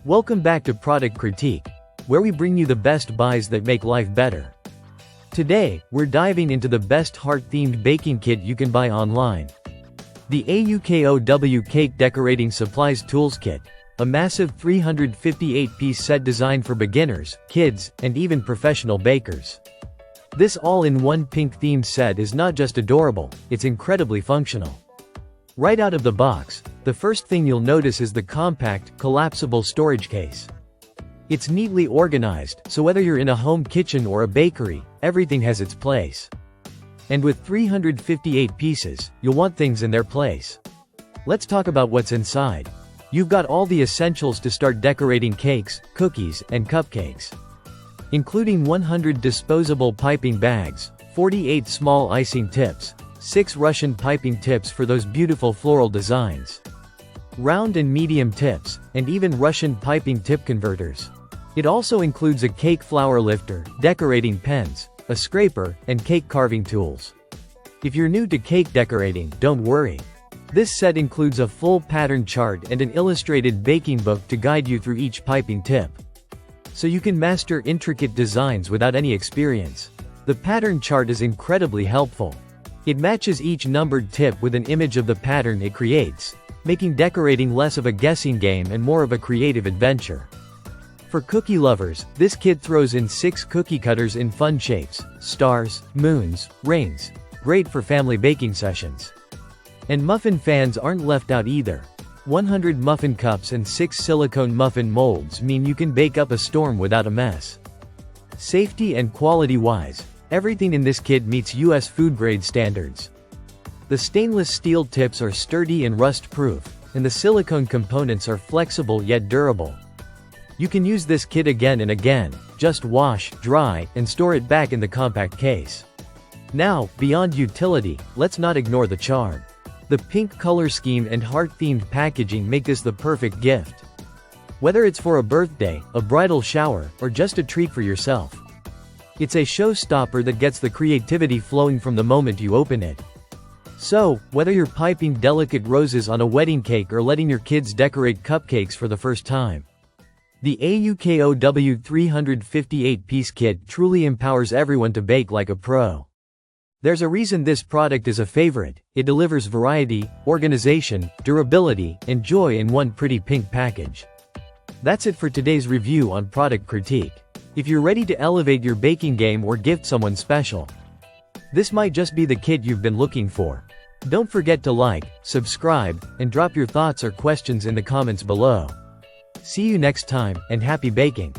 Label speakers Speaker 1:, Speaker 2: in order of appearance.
Speaker 1: Welcome back to Product Critique, where we bring you the best buys that make life better. Today, we're diving into the best heart-themed baking kit you can buy online. The AUKOW Cake Decorating Supplies Tools Kit, a massive 358-piece set designed for beginners, kids, and even professional bakers. This all-in-one pink-themed set is not just adorable, it's incredibly functional. Right out of the box, the first thing you'll notice is the compact, collapsible storage case. It's neatly organized, so whether you're in a home kitchen or a bakery, everything has its place. And with 358 pieces, you'll want things in their place. Let's talk about what's inside. You've got all the essentials to start decorating cakes, cookies, and cupcakes. Including 100 disposable piping bags, 48 small icing tips, 6 Russian piping tips for those beautiful floral designs, round and medium tips, and even Russian piping tip converters. It also includes a cake flour lifter, decorating pens, a scraper, and cake carving tools. If you're new to cake decorating, don't worry. This set includes a full pattern chart and an illustrated baking book to guide you through each piping tip, so you can master intricate designs without any experience. The pattern chart is incredibly helpful. It matches each numbered tip with an image of the pattern it creates, making decorating less of a guessing game and more of a creative adventure. For cookie lovers, this kit throws in 6 cookie cutters in fun shapes, stars, moons, rings, great for family baking sessions. And muffin fans aren't left out either. 100 muffin cups and 6 silicone muffin molds mean you can bake up a storm without a mess. Safety and quality-wise, everything in this kit meets US food-grade standards. The stainless steel tips are sturdy and rust-proof, and the silicone components are flexible yet durable. You can use this kit again and again, just wash, dry, and store it back in the compact case. Now, beyond utility, let's not ignore the charm. The pink color scheme and heart-themed packaging make this the perfect gift. Whether it's for a birthday, a bridal shower, or just a treat for yourself, it's a showstopper that gets the creativity flowing from the moment you open it. So, whether you're piping delicate roses on a wedding cake or letting your kids decorate cupcakes for the first time, the AUKOW 358-piece kit truly empowers everyone to bake like a pro. There's a reason this product is a favorite. It delivers variety, organization, durability, and joy in one pretty pink package. That's it for today's review on Product Critique. If you're ready to elevate your baking game or gift someone special, this might just be the kit you've been looking for. Don't forget to like, subscribe, and drop your thoughts or questions in the comments below. See you next time, and happy baking!